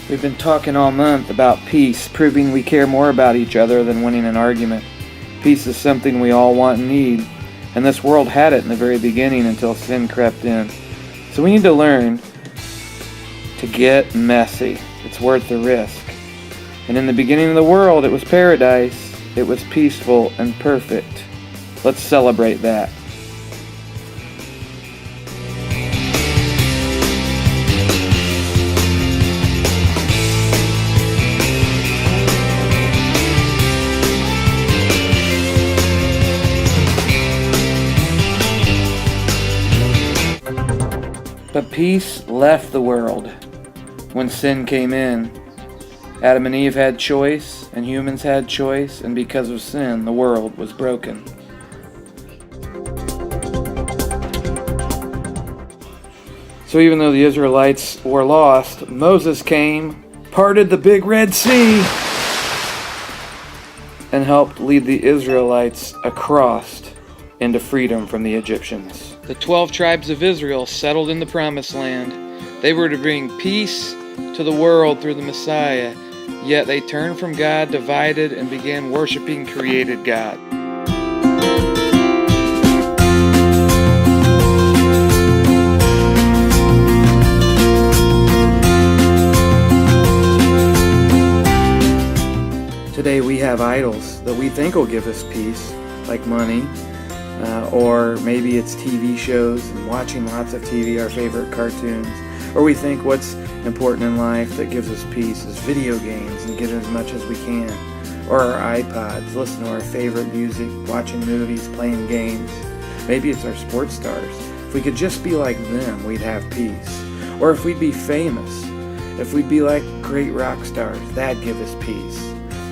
We've been talking all month about peace, proving we care more about each other than winning an argument. Peace is something we all want and need, and this world had it in the very beginning until sin crept in. So we need to learn to get messy. It's worth the risk. And in the beginning of the world, it was paradise. It was peaceful and perfect. Let's celebrate that. But peace left the world when sin came in. Adam and Eve had choice, and humans had choice, and because of sin, the world was broken. So even though the Israelites were lost, Moses came, parted the big Red Sea, and helped lead the Israelites across into freedom from the Egyptians. The 12 tribes of Israel settled in the Promised Land. They were to bring peace to the world through the Messiah, yet they turned from God, divided, and began worshiping created God. Today we have idols that we think will give us peace, like money, or maybe it's TV shows and watching lots of TV, our favorite cartoons. Or we think what's important in life that gives us peace is video games and get as much as we can. Or our iPods, listen to our favorite music, watching movies, playing games. Maybe it's our sports stars. If we could just be like them, we'd have peace. Or if we'd be famous, if we'd be like great rock stars, that'd give us peace.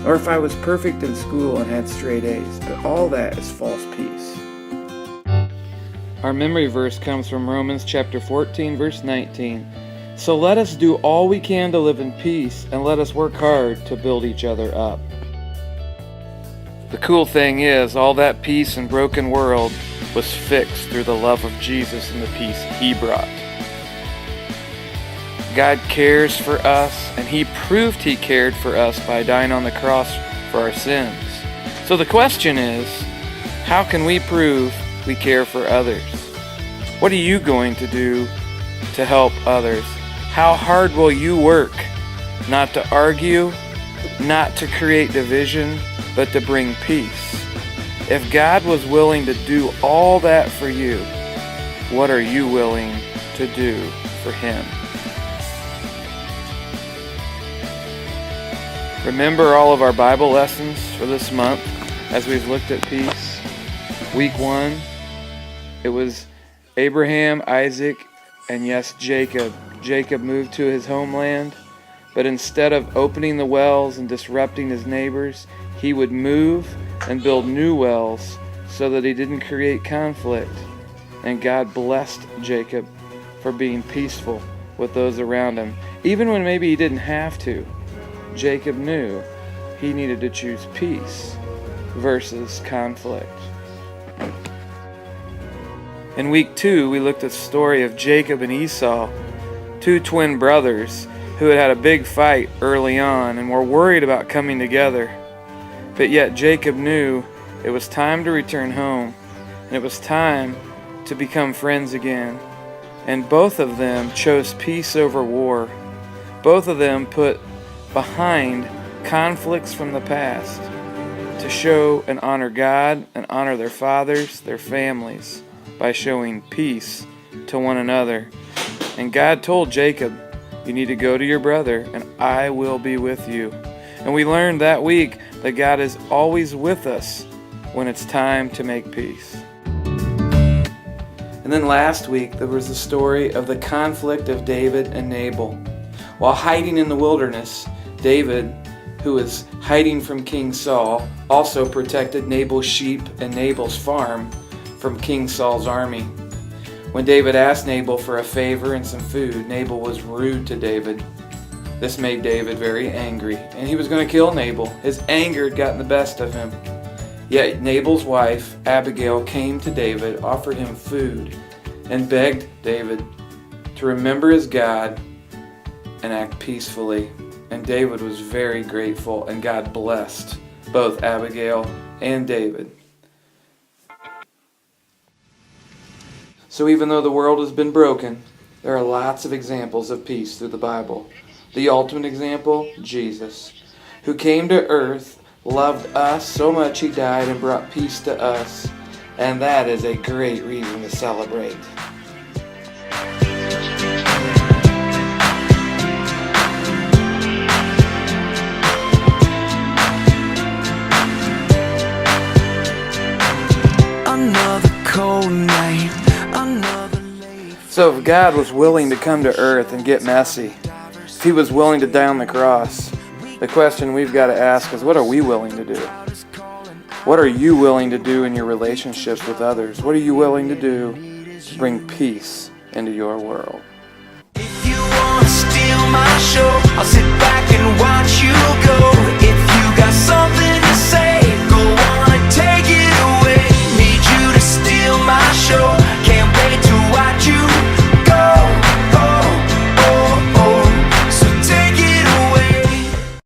Or if I was perfect in school and had straight A's, but all that is false peace. Our memory verse comes from Romans chapter 14, verse 19. So let us do all we can to live in peace, and let us work hard to build each other up. The cool thing is, all that peace in broken world was fixed through the love of Jesus and the peace He brought. God cares for us, and He proved He cared for us by dying on the cross for our sins. So the question is, how can we prove we care for others? What are you going to do to help others? How hard will you work not to argue, not to create division, but to bring peace? If God was willing to do all that for you, what are you willing to do for Him? Remember all of our Bible lessons for this month as we've looked at peace. Week 1, it was Abraham, Isaac, and yes, Jacob. Jacob moved to his homeland, but instead of opening the wells and disrupting his neighbors, he would move and build new wells so that he didn't create conflict. And God blessed Jacob for being peaceful with those around him. Even when maybe he didn't have to, Jacob knew he needed to choose peace versus conflict. In week 2, we looked at the story of Jacob and Esau, two twin brothers who had a big fight early on and were worried about coming together. But yet Jacob knew it was time to return home, and it was time to become friends again. And both of them chose peace over war. Both of them put behind conflicts from the past to show and honor God and honor their fathers, their families, by showing peace to one another. And God told Jacob, you need to go to your brother and I will be with you. And we learned that week that God is always with us when it's time to make peace. And then last week there was the story of the conflict of David and Nabal. While hiding in the wilderness, David, who was hiding from King Saul, also protected Nabal's sheep and Nabal's farm from King Saul's army. When David asked Nabal for a favor and some food, Nabal was rude to David. This made David very angry, and he was going to kill Nabal. His anger had gotten the best of him. Yet Nabal's wife, Abigail, came to David, offered him food, and begged David to remember his God and act peacefully And David was very grateful, and God blessed both Abigail and David. So even though the world has been broken, there are lots of examples of peace through the Bible. The ultimate example, Jesus, who came to earth, loved us so much he died and brought peace to us, and that is a great reason to celebrate. Another cold night, another late. So if God was willing to come to earth and get messy, if he was willing to die on the cross, the question we've got to ask is, what are we willing to do? What are you willing to do in your relationships with others? What are you willing to do to bring peace into your world?